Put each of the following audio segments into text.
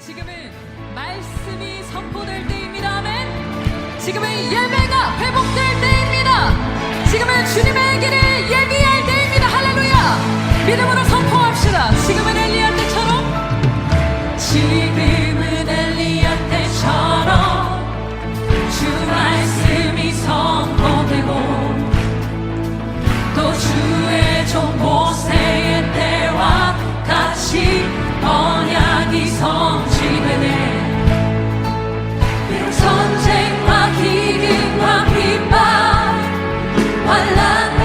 지금은 말씀이 선포될 때입니다. 아멘. 지금은 예배가 회복될 때입니다. 지금은 주님의 길을 예비할 때입니다. 할렐루야. 믿음으로 선포합시다. 지금은 엘리야 때처럼, 지금은 엘리야 때처럼 주 말씀이 선포되고 또 주의 종 모세의 때와 같이 언약이 성취되네. 비록 전쟁과 기근과 핍박 환난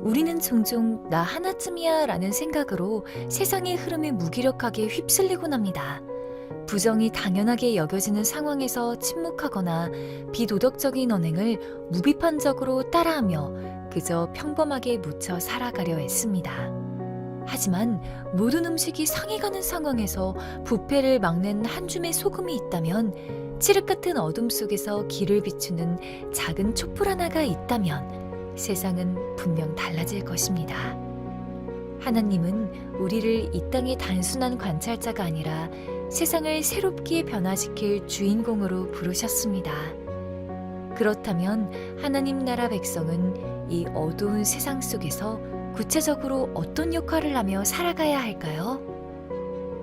우리는 종종 나 하나쯤이야 라는 생각으로 세상의 흐름에 무기력하게 휩쓸리곤 합니다. 부정이 당연하게 여겨지는 상황에서 침묵하거나 비도덕적인 언행을 무비판적으로 따라하며 그저 평범하게 묻혀 살아가려 했습니다. 하지만 모든 음식이 상해 가는 상황에서 부패를 막는 한 줌의 소금이 있다면, 칠흑 같은 어둠 속에서 길을 비추는 작은 촛불 하나가 있다면 세상은 분명 달라질 것입니다. 하나님은 우리를 이 땅의 단순한 관찰자가 아니라 세상을 새롭게 변화시킬 주인공으로 부르셨습니다. 그렇다면 하나님 나라 백성은 이 어두운 세상 속에서 구체적으로 어떤 역할을 하며 살아가야 할까요?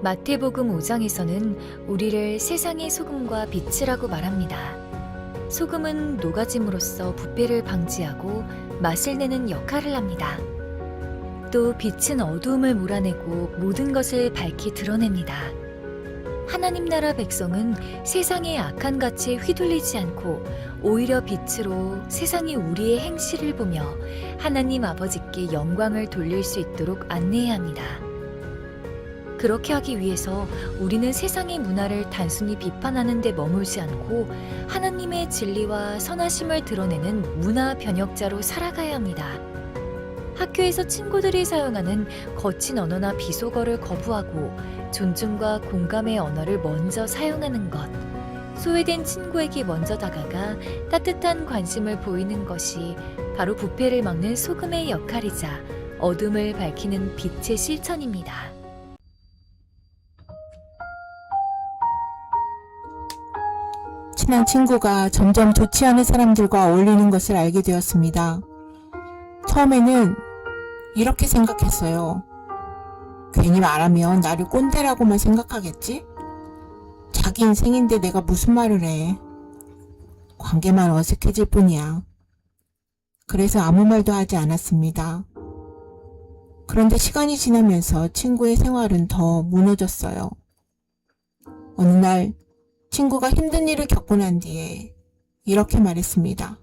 마태복음 5장에서는 우리를 세상의 소금과 빛이라고 말합니다. 소금은 녹아짐으로써 부패를 방지하고 맛을 내는 역할을 합니다. 또 빛은 어두움을 몰아내고 모든 것을 밝히 드러냅니다. 하나님 나라 백성은 세상의 악한 가치에 휘둘리지 않고 오히려 빛으로 세상이 우리의 행실을 보며 하나님 아버지께 영광을 돌릴 수 있도록 안내해야 합니다. 그렇게 하기 위해서 우리는 세상의 문화를 단순히 비판하는 데 머물지 않고 하나님의 진리와 선하심을 드러내는 문화 변혁자로 살아가야 합니다. 학교에서 친구들이 사용하는 거친 언어나 비속어를 거부하고 존중과 공감의 언어를 먼저 사용하는 것, 소외된 친구에게 먼저 다가가 따뜻한 관심을 보이는 것이 바로 부패를 막는 소금의 역할이자 어둠을 밝히는 빛의 실천입니다. 친한 친구가 점점 좋지 않은 사람들과 어울리는 것을 알게 되었습니다. 처음에는 이렇게 생각했어요. 괜히 말하면 나를 꼰대라고만 생각하겠지? 자기 인생인데 내가 무슨 말을 해. 관계만 어색해질 뿐이야. 그래서 아무 말도 하지 않았습니다. 그런데 시간이 지나면서 친구의 생활은 더 무너졌어요. 어느 날 친구가 힘든 일을 겪고 난 뒤에 이렇게 말했습니다.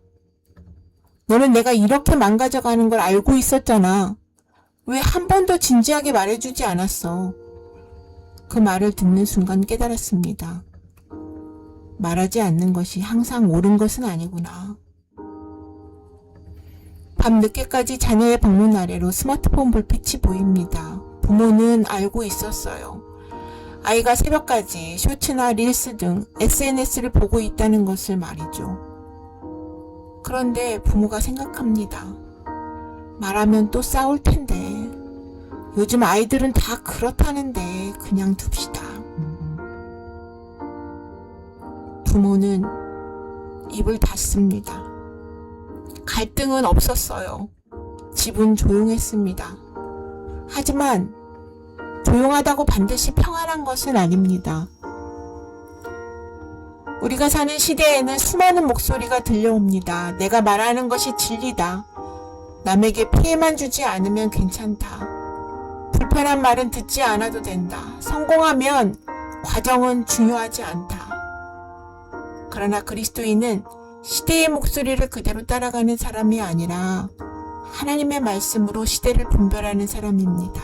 너는 내가 이렇게 망가져가는 걸 알고 있었잖아. 왜 한 번도 진지하게 말해주지 않았어? 그 말을 듣는 순간 깨달았습니다. 말하지 않는 것이 항상 옳은 것은 아니구나. 밤 늦게까지 자녀의 방문 아래로 스마트폰 불빛이 보입니다. 부모는 알고 있었어요. 아이가 새벽까지 쇼츠나 릴스 등 SNS를 보고 있다는 것을 말이죠. 그런데 부모가 생각합니다. 말하면 또 싸울 텐데. 요즘 아이들은 다 그렇다는데 그냥 둡시다. 부모는 입을 닫습니다. 갈등은 없었어요. 집은 조용했습니다. 하지만 조용하다고 반드시 평안한 것은 아닙니다. 우리가 사는 시대에는 수많은 목소리가 들려옵니다. 내가 말하는 것이 진리다. 남에게 피해만 주지 않으면 괜찮다. 불편한 말은 듣지 않아도 된다. 성공하면 과정은 중요하지 않다. 그러나 그리스도인은 시대의 목소리를 그대로 따라가는 사람이 아니라 하나님의 말씀으로 시대를 분별하는 사람입니다.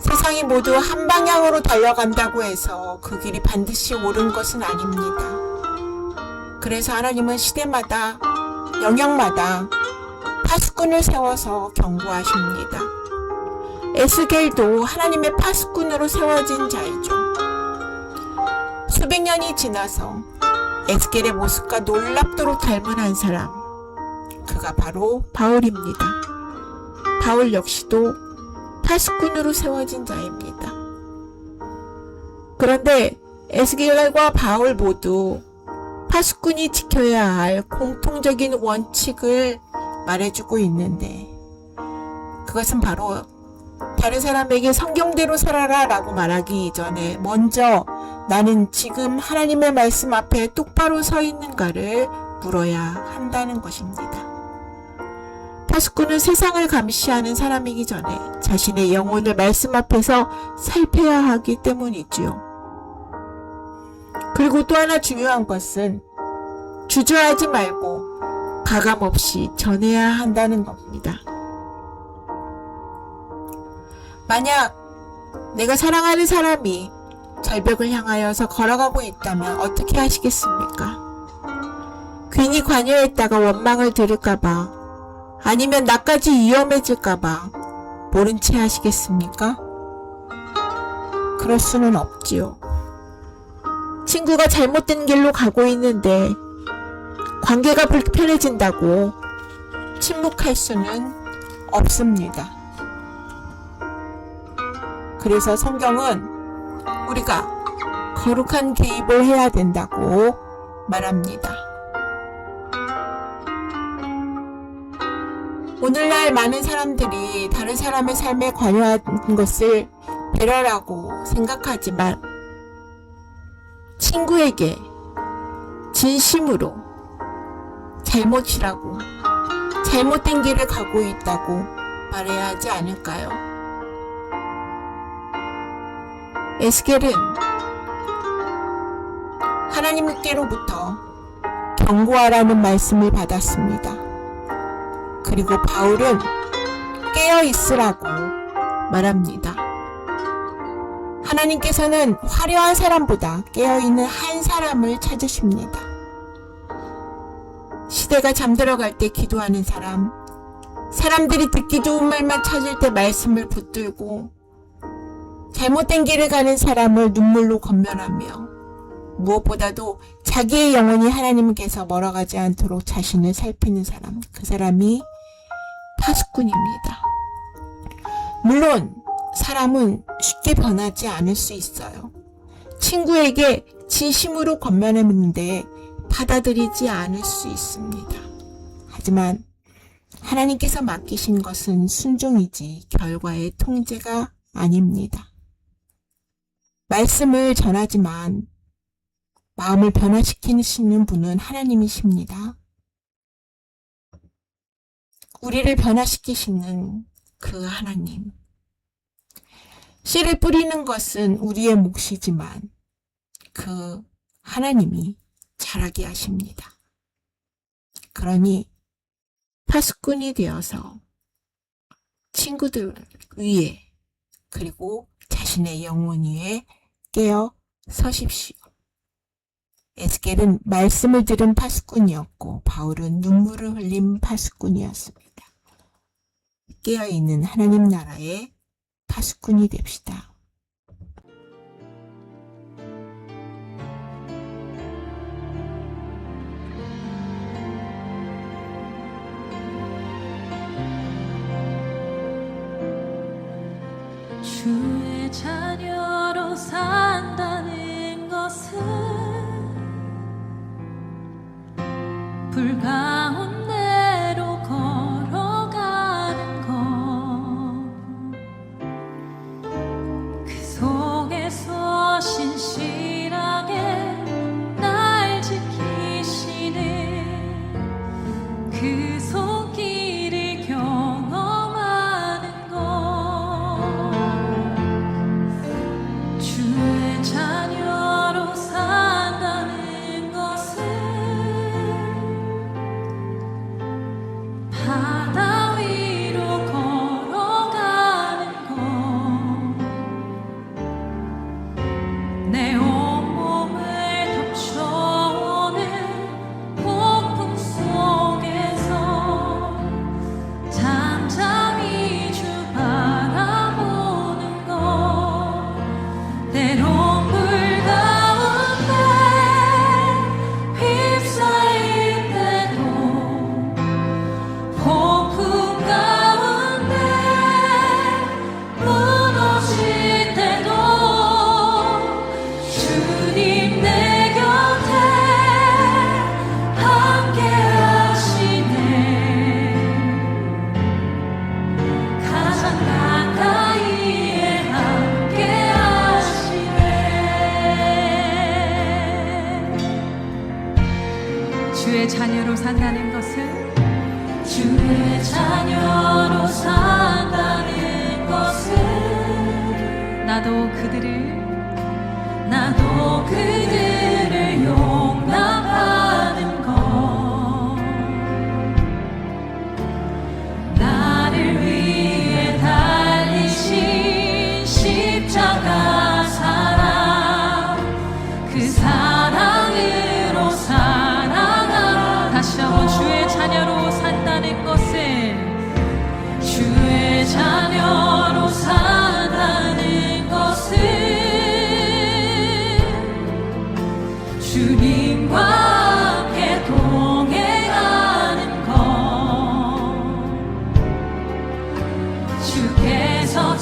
세상이 모두 한 방향으로 달려간다고 해서 그 길이 반드시 옳은 것은 아닙니다. 그래서 하나님은 시대마다, 영역마다 파수꾼을 세워서 경고하십니다. 에스겔도 하나님의 파수꾼으로 세워진 자이죠. 수백 년이 지나서 에스겔의 모습과 놀랍도록 닮은 한 사람, 그가 바로 바울입니다. 바울 역시도 파수꾼으로 세워진 자입니다. 그런데 에스겔과 바울 모두 파수꾼이 지켜야 할 공통적인 원칙을 말해주고 있는데, 그것은 바로 다른 사람에게 성경대로 살아라 라고 말하기 이전에 먼저 나는 지금 하나님의 말씀 앞에 똑바로 서 있는가를 물어야 한다는 것입니다. 파수꾼은 세상을 감시하는 사람이기 전에 자신의 영혼을 말씀 앞에서 살펴야 하기 때문이지요. 그리고 또 하나 중요한 것은 주저하지 말고 가감없이 전해야 한다는 겁니다. 만약 내가 사랑하는 사람이 절벽을 향하여서 걸어가고 있다면 어떻게 하시겠습니까? 괜히 관여했다가 원망을 들을까봐, 아니면 나까지 위험해질까봐 모른 채 하시겠습니까? 그럴 수는 없지요. 친구가 잘못된 길로 가고 있는데 관계가 불편해진다고 침묵할 수는 없습니다. 그래서 성경은 우리가 거룩한 개입을 해야 된다고 말합니다. 오늘날 많은 사람들이 다른 사람의 삶에 관여하는 것을 배려라고 생각하지만 친구에게 진심으로 잘못이라고, 잘못된 길을 가고 있다고 말해야 하지 않을까요? 에스겔은 하나님께로부터 경고하라는 말씀을 받았습니다. 그리고 바울은 깨어 있으라고 말합니다. 하나님께서는 화려한 사람보다 깨어있는 한 사람을 찾으십니다. 시대가 잠들어갈 때 기도하는 사람, 사람들이 듣기 좋은 말만 찾을 때 말씀을 붙들고 잘못된 길을 가는 사람을 눈물로 권면하며 무엇보다도 자기의 영혼이 하나님께서 멀어가지 않도록 자신을 살피는 사람, 그 사람이 파수꾼입니다. 물론 사람은 쉽게 변하지 않을 수 있어요. 친구에게 진심으로 권면했는데 받아들이지 않을 수 있습니다. 하지만 하나님께서 맡기신 것은 순종이지 결과의 통제가 아닙니다. 말씀을 전하지만 마음을 변화시키시는 분은 하나님이십니다. 우리를 변화시키시는 그 하나님. 씨를 뿌리는 것은 우리의 몫이지만 그 하나님이 자라게 하십니다. 그러니 파수꾼이 되어서 친구들 위에 그리고 자신의 영혼 위에 깨어 서십시오. 에스겔은 말씀을 들은 파수꾼이었고 바울은 눈물을 흘린 파수꾼이었습니다. 깨어있는 하나님 나라의 파수꾼이 됩시다. 주의 자녀로 산다는 것은 불 가운데로 걸어가는 것, 그 속에서 신실하게 날 지키시는 그 손길을 경험하는 것, 주의 자녀로 산다는 것은 바다 위로 걸어가는 것, 내 온몸을 덮쳐오는 폭풍 속에서 잠잠히 주 바라보는 것, 때론 불 가운데 휩싸일 때도 폭풍 가운데 무너질 때도 주님 내 곁에 함께 하시네. 가장 가까이에 함께 하시네. 주의 자녀로 산다는 것은 주의 자녀로 산다는 것은 나도 그들을 용납하는 것,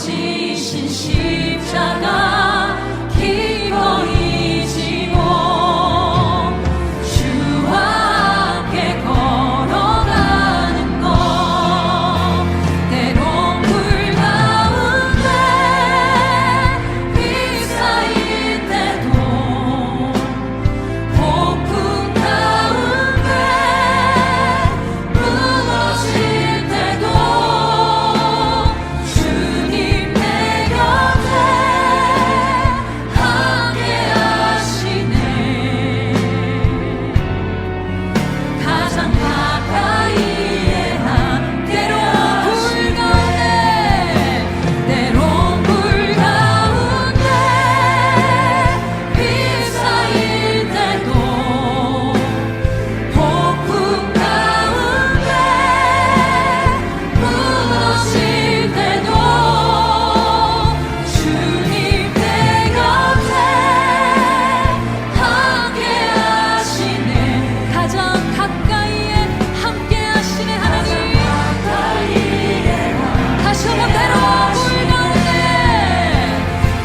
지신 십자가 기꺼이 지고 주와 함께 걸어가는 것 때론 불 가운데 휩싸일 때도 폭풍 가운데 무너질 때도 주님 내 곁에 함께 하시네. 가장 가까이에 한 때론 불 가운데 때론 불 가운데 휩싸일 때도 폭풍 가운데 무너질 때도 주님 내 곁에 함께 하시네. 가장 가까이에 함께 하시네. 하나님 다시 한번 때론 불 가운데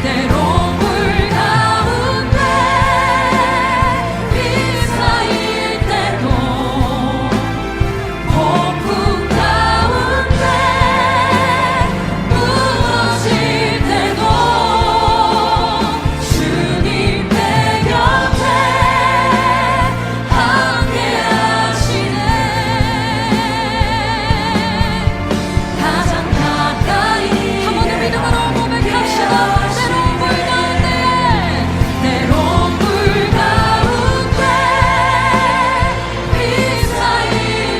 때론 불 가운데 휩싸일 때도 폭풍 가운데 무너질 때도 주님 내 곁에 함께 하시네. 가장 가까이 한 번 더 믿음으로 고백합시다. 때론 불 가운데 때론 불 가운데 휩싸일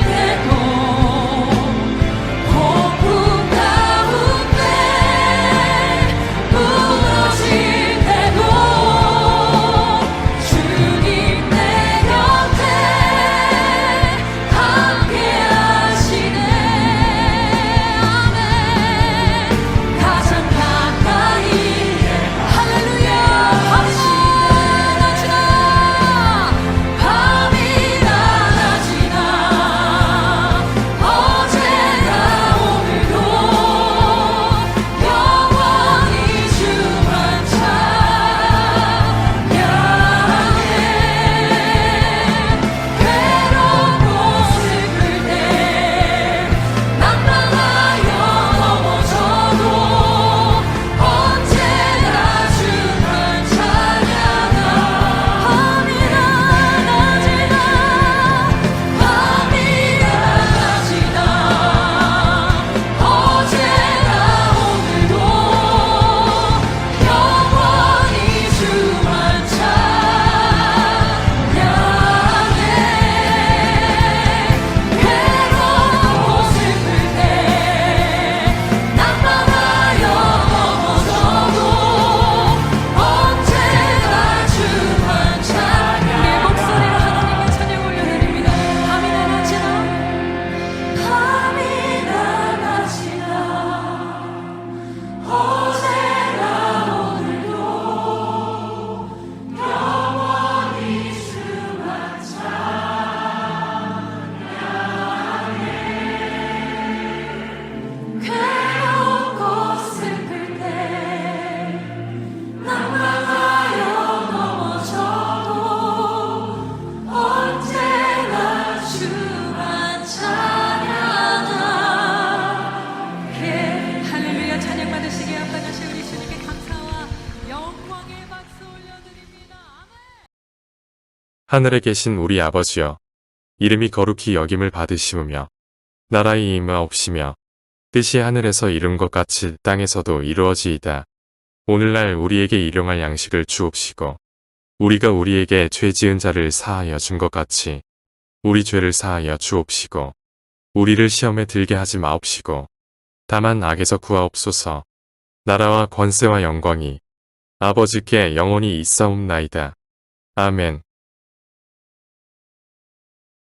때도 폭풍 가운데 무너질 때도 주님 내 곁에 함께 하시네. 아멘. 가장 가까이에 할렐루야 밤이 낮이나 밤이 낮이나 어제나 오늘도 영원히 주만 찬양해. 괴롭고 슬플 때 낙망하여 넘어져도 언제나 주만 찬양하. 밤이나 낮이나 밤이나 낮이나 어제나 오늘도 영원히 주만 찬양해. 괴롭고 슬플 때 낙망하여 넘어져도 언제나 주만 찬양. 내 목소리로 하나님께 찬양 올려드립니다. 밤이나 낮이나 밤이나 낮이나 어제나 오늘도 영원히 주만 찬양해. 괴롭고 슬플 때 낙망하여 넘어져도 언제나 주만 찬양하게. 할렐루야. 찬양 받으시기에 합당하신 우리 주님께 감사와 영광의 박수 올려드립니다. 아멘. 하늘에 계신 우리 아버지여, 이름이 거룩히 여김을 받으시오며 나라의 임하옵시며 뜻이 하늘에서 이룬 것 같이 땅에서도 이루어지이다. 오늘날 우리에게 일용할 양식을 주옵시고 우리가 우리에게 죄 지은 자를 사하여 준 것 같이 우리 죄를 사하여 주옵시고 우리를 시험에 들게 하지 마옵시고 다만 악에서 구하옵소서. 나라와 권세와 영광이 아버지께 영원히 있사옵나이다. 아멘.